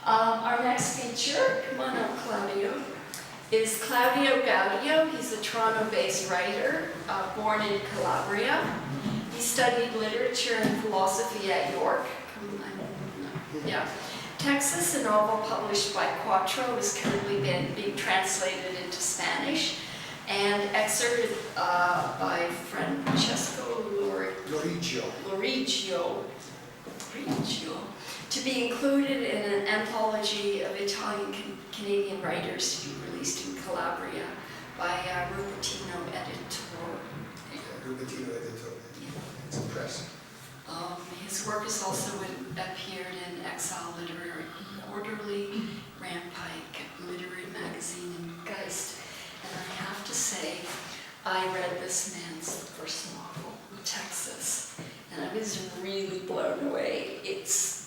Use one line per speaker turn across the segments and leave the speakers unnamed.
Our next feature, come on up, Claudio, is Claudio Gaudio. He's a Toronto-based writer, born in Calabria. He studied literature and philosophy at York. Yeah. Texas, a novel published by Quattro, is currently being translated into Spanish and excerpted by Francesco Loriggio, to be included in an anthology of Italian-Canadian writers to be released in Calabria by Rubbettino Editore.
Rubbettino Editore. It's impressive.
His work has also appeared in Exile Literary Quarterly, Rampike, Literary Magazine, and Geist. And I have to say, I read this man's first novel, Texas, and I was really blown away. It's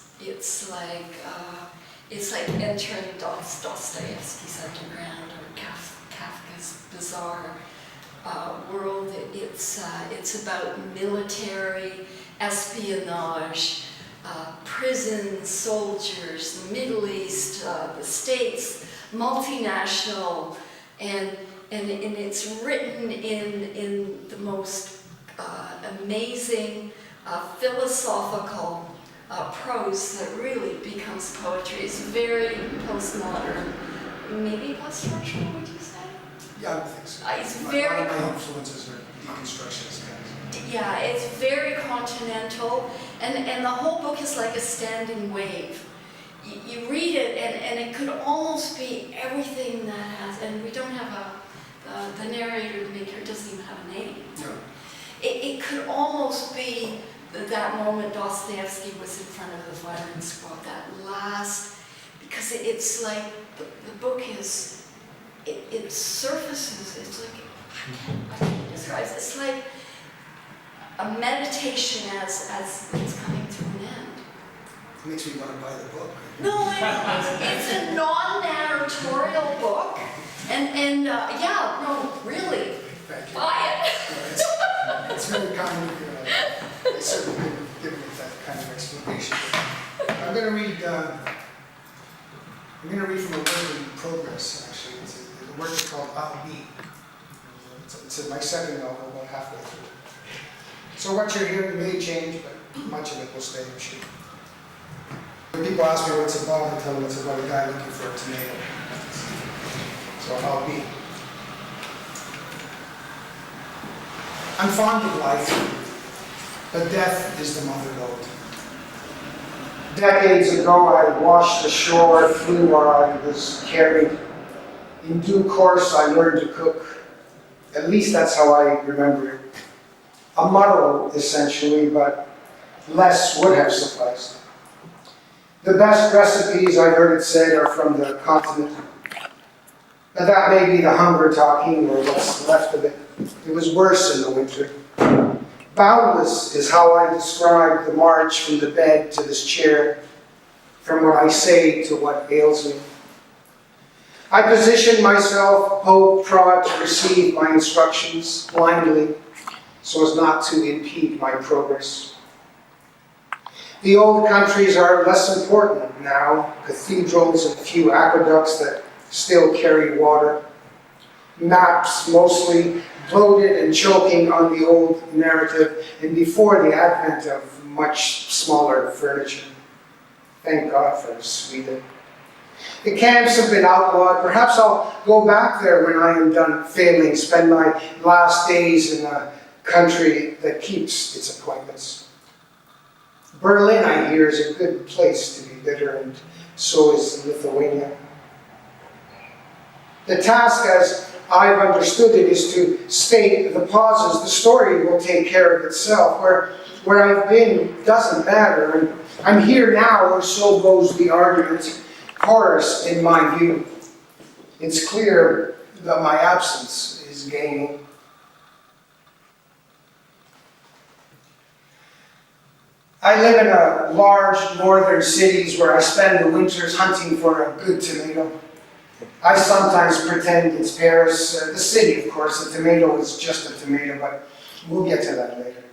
like entering Dostoevsky's Underground or Kafka's bizarre world. It's about military espionage, prison soldiers, the Middle East, the States, multinational, and it's written in the most amazing philosophical prose that really becomes poetry. It's very postmodern, maybe post-structural, would you say?
Yeah, I would think so.
It's very.
A lot of my influences are deconstructionist kind.
Yeah, it's very continental, and the whole book is like a standing wave. You read it, and it could almost be everything that has, and we don't have the narrator, the maker, doesn't even have a name.
No.
It could almost be that moment Dostoevsky was in front of the firing squad, that last, because it's like, the book is, it surfaces, it's like, I can't describe it, it's like a meditation as it's coming to an end.
It makes me want to buy the book.
No, it's a non-narratorial book, and yeah, no, really,
Thank you.
buy it.
It's really kind of you. They certainly couldn't give me that kind of explanation. I'm going to read from a work in progress, actually. The work is called I'll Be. It's my second novel, about halfway through. So what you're hearing may change, but much of it will stay, I'm sure. When people ask me what it's about, I tell them it's about a guy looking for a tomato. So I'll Be. I'm fond of life, but death is the mother lode. Decades ago, I washed ashore, flew where I was carried. In due course, I learned to cook. At least that's how I remember it. A muddle, essentially, but less would have sufficed. The best recipes, I heard it said, are from the continent. But that may be the hunger talking, or what's left of it. It was worse in the winter. Boundless is how I describe the march from the bed to this chair, from what I say to what ails me. I position myself, poke, prod, to receive my instructions blindly, so as not to impede my progress. The old countries are less important now, cathedrals and a few aqueducts that still carry water. Maps mostly bloated and choking on the old narrative, and before the advent of much smaller furniture. Thank God for Sweden. The camps have been outlawed. Perhaps I'll go back there when I am done failing, spend my last days in a country that keeps its appointments. Berlin, I hear, is a good place to be bitter, and so is Lithuania. The task, as I've understood it, is to state the pauses. The story will take care of itself. Where I've been doesn't matter, and I'm here now, or so goes the argument. Chorus, in my view. It's clear that my absence is gaining. I live in a large northern cities where I spend the winters hunting for a good tomato. I sometimes pretend it's Paris, the city, of course. The tomato is just a tomato, but we'll get to that later.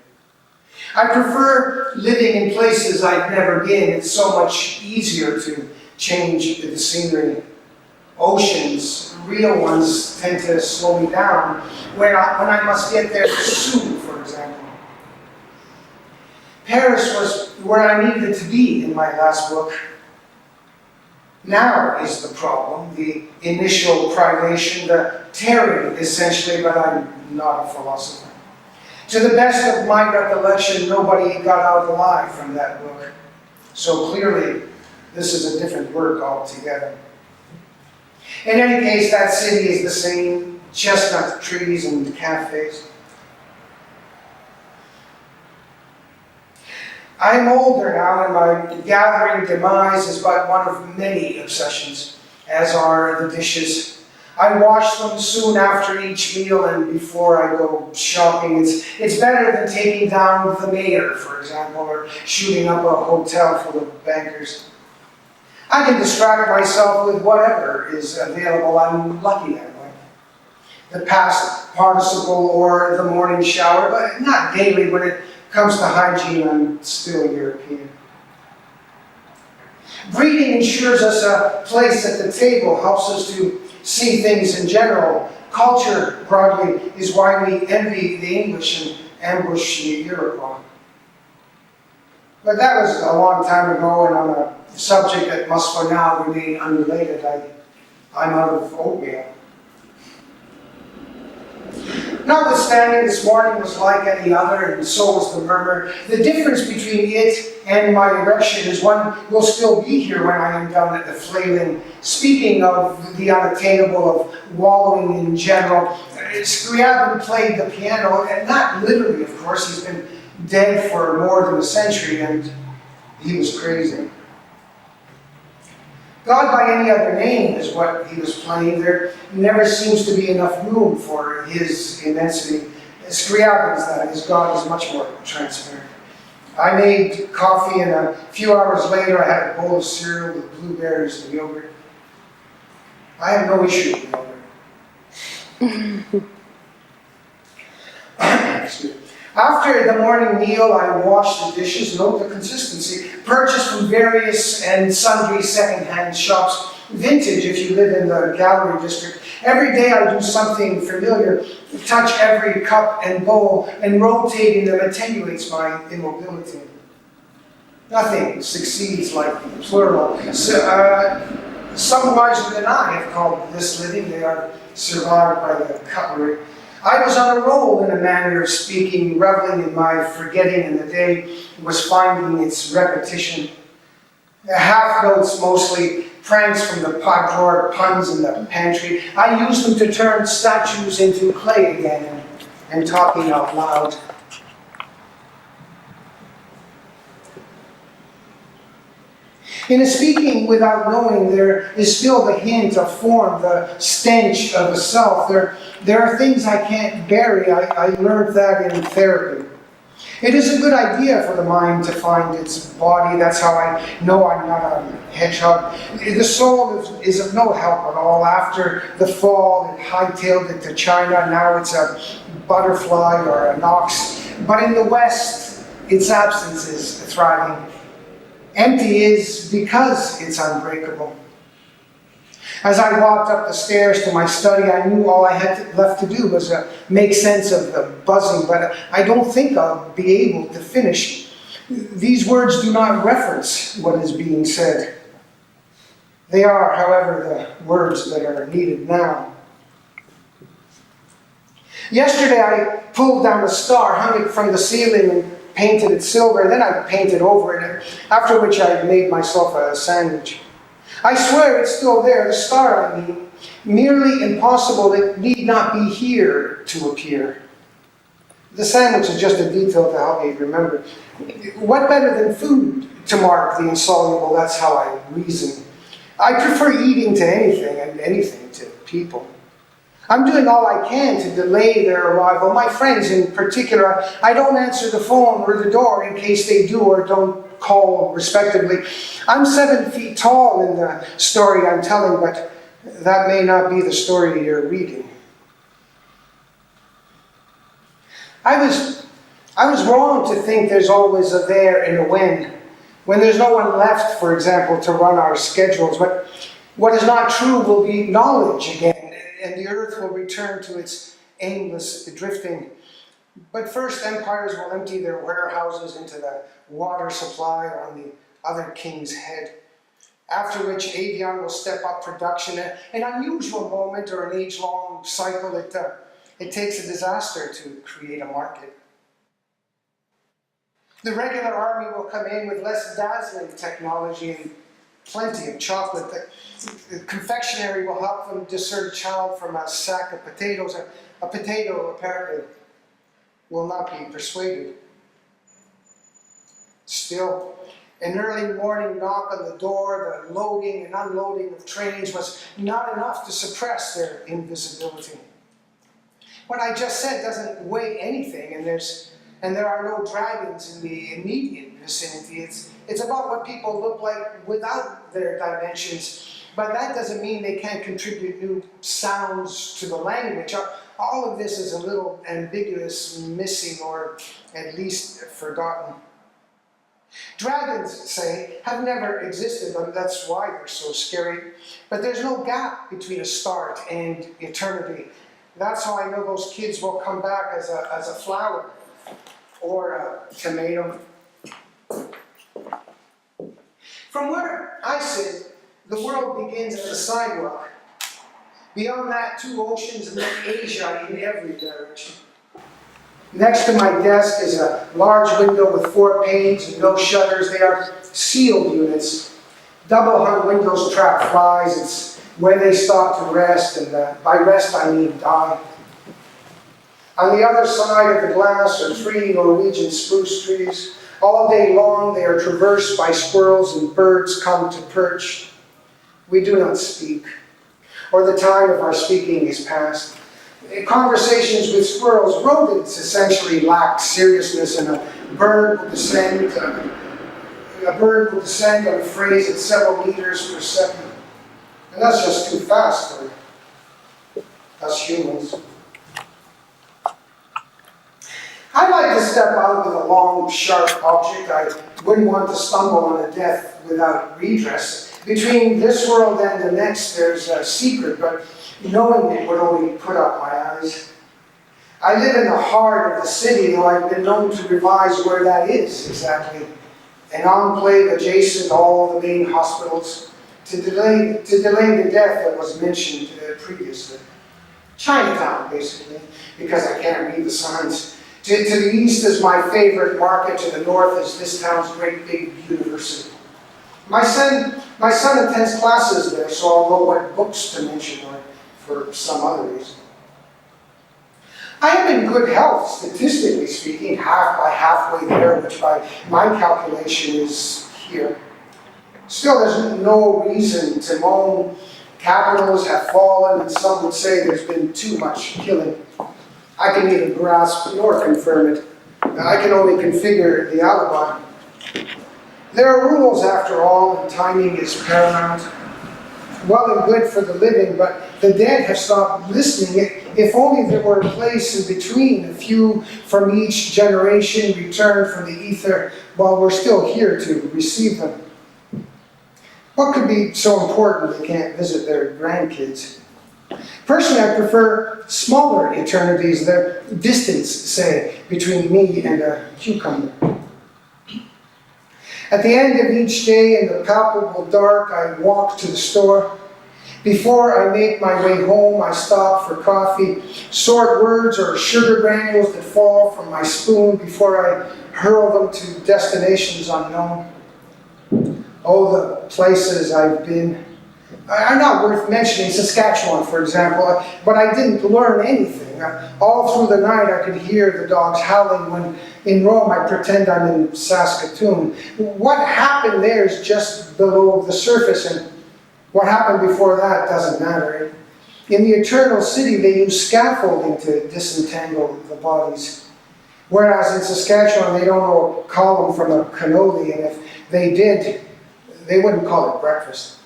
I prefer living in places I've never been. It's so much easier to change the scenery. Oceans, real ones, tend to slow me down when I must get there soon, for example. Paris was where I needed to be in my last book. Now is the problem, the initial privation, the tearing, essentially, but I'm not a philosopher. To the best of my recollection, nobody got out alive from that book. So clearly, this is a different work altogether. In any case, that city is the same, chestnut trees and cafes. I'm older now, and my gathering demise is but one of many obsessions, as are the dishes. I wash them soon after each meal and before I go shopping. It's better than taking down the mayor, for example, or shooting up a hotel full of bankers. I can distract myself with whatever is available. I'm lucky that way. The past participle or the morning shower, but not daily. When it comes to hygiene, I'm still European. Breeding ensures us a place at the table, helps us to see things in general. Culture, broadly, is why we envy the English and ambush the Iroquois. But that was a long time ago, and on a subject that must for now remain unrelated. I'm out of oatmeal. Notwithstanding, this morning was like any other, and so was the murmur. The difference between it and my erection is one will still be here when I am done at the flailing. Speaking of the unattainable, of wallowing in general, Scriabin played the piano, and not literally, of course. He's been dead for more than a century, and he was crazy. God by any other name is what he was playing. There never seems to be enough room for his immensity. Scriabin's, that is, God is much more transparent. I made coffee, and a few hours later I had a bowl of cereal with blueberries and yogurt. I have no issue with yogurt. Excuse me. After the morning meal, I washed the dishes, note the consistency, purchased from various and sundry second-hand shops, vintage if you live in the gallery district. Every day I do something familiar, touch every cup and bowl, and rotating them attenuates my immobility. Nothing succeeds like the plural. Some wiser than I have called this living. They are survived by the cutlery. I was on a roll in a manner of speaking, reveling in my forgetting, and the day was finding its repetition. The half notes mostly, pranks from the pot drawer, puns in the pantry. I used them to turn statues into clay again, and talking out loud. In a speaking without knowing, there is still the hint of form, the stench of a self. There are things I can't bury. I learned that in therapy. It is a good idea for the mind to find its body. That's how I know I'm not a hedgehog. The soul is of no help at all. After the fall, it hightailed it to China. Now it's a butterfly or an ox. But in the West, its absence is thriving. Empty is because it's unbreakable. As I walked up the stairs to my study, I knew all I had left to do was make sense of the buzzing, but I don't think I'll be able to finish. These words do not reference what is being said. They are, however, the words that are needed now. Yesterday I pulled down a star, hung it from the ceiling, and painted it silver, and then I painted over it, after which I made myself a sandwich. I swear it's still there, the star I mean, merely impossible, it need not be here to appear. The sandwich is just a detail to help me remember. What better than food to mark the insoluble? That's how I reason. I prefer eating to anything, and anything to people. I'm doing all I can to delay their arrival. My friends in particular, I don't answer the phone or the door in case they do or don't call respectively. I'm 7 feet tall in the story I'm telling, but that may not be the story you're reading. I was wrong to think there's always a there and a when. when there's no one left, for example, to run our schedules. But what is not true will be knowledge again, and the earth will return to its aimless drifting. But first, empires will empty their warehouses into the water supply on the other king's head. After which, Avion will step up production. An unusual moment or an age-long cycle. It takes a disaster to create a market. The regular army will come in with less dazzling technology and plenty of chocolate. The confectionery will help them discern a child from a sack of potatoes. A potato, apparently, will not be persuaded. Still, an early morning knock on the door, the loading and unloading of trains was not enough to suppress their invisibility. What I just said doesn't weigh anything, and there are no dragons in the immediate vicinity. It's about what people look like without their dimensions, but that doesn't mean they can't contribute new sounds to the language. All of this is a little ambiguous, missing, or at least forgotten. Dragons, say, have never existed, and that's why they're so scary. But there's no gap between a start and eternity. That's how I know those kids will come back as a flower or a tomato. From where I sit, the world begins at the sidewalk. Beyond that, 2 oceans and then Asia in every direction. Next to my desk is a large window with 4 panes and no shutters. They are sealed units. Double-hung windows trap flies. It's where they stop to rest, and by rest I mean die. On the other side of the glass are 3 Norwegian spruce trees. All day long they are traversed by squirrels, and birds come to perch. We do not speak, or the time of our speaking is past. Conversations with squirrels, rodents essentially lack seriousness, and a bird will descend on a phrase at several meters per second. And that's just too fast for us humans. I'd like to step out with a long, sharp object. I wouldn't want to stumble on a death without redress. Between this world and the next, there's a secret, but knowing it would only put out my eyes. I live in the heart of the city, though I've been known to revise where that is exactly. An enclave adjacent to all the main hospitals, to delay the death that was mentioned previously. Chinatown, basically, because I can't read the signs. To the east is my favorite market, to the north is this town's great big university. My son attends classes there, so I'll know what books to mention or for some other reason. I am in good health, statistically speaking, halfway there, which by my calculation is here. Still, there's no reason to moan. Capitals have fallen, and some would say there's been too much killing. I can neither grasp nor confirm it. I can only configure the alibi. There are rules, after all, and timing is paramount. Well and good for the living, but the dead have stopped listening. If only there were a place in between, a few from each generation returned from the ether while we're still here to receive them. What could be so important they can't visit their grandkids? Personally, I prefer smaller eternities, the distance, say, between me and a cucumber. At the end of each day, in the palpable dark, I walk to the store. Before I make my way home, I stop for coffee, sort words or sugar granules that fall from my spoon before I hurl them to destinations unknown. Oh, the places I've been are not worth mentioning. Saskatchewan, for example, but I didn't learn anything. All through the night I could hear the dogs howling. When in Rome I pretend I'm in Saskatoon. What happened there is just below the surface, and what happened before that doesn't matter. In the eternal city they use scaffolding to disentangle the bodies. Whereas in Saskatchewan they don't know a column from a cannoli, and if they did, they wouldn't call it breakfast.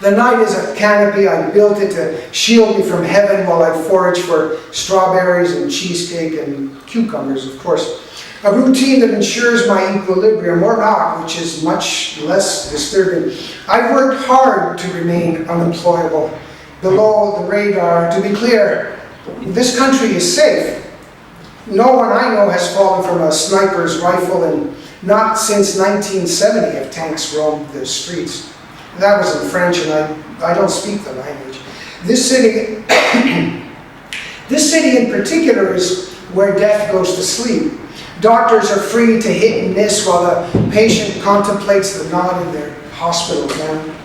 The night is a canopy. I built it to shield me from heaven while I forage for strawberries and cheesecake and cucumbers, of course. A routine that ensures my equilibrium or not, which is much less disturbing. I've worked hard to remain unemployable, below the radar. To be clear, this country is safe. No one I know has fallen from a sniper's rifle, and not since 1970 have tanks roamed the streets. That was in French, and I don't speak the language. This city, this city in particular is where death goes to sleep. Doctors are free to hit and miss while the patient contemplates the knot in their hospital gown.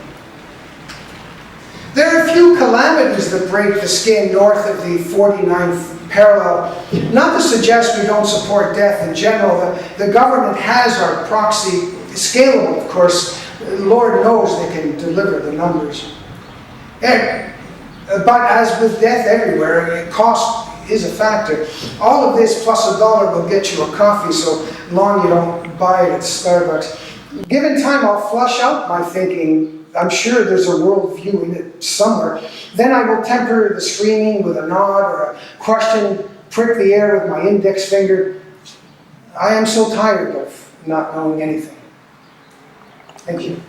There are a few calamities that break the skin north of the 49th parallel. Not to suggest we don't support death in general. The government has our proxy, scalable of course. Lord knows they can deliver the numbers. But as with death everywhere, cost is a factor. All of this plus $1 will get you a coffee, so long you don't buy it at Starbucks. Given time, I'll flush out my thinking. I'm sure there's a worldview in it somewhere. Then I will temper the screaming with a nod or a question, prick the air with my index finger. I am so tired of not knowing anything. Thank you.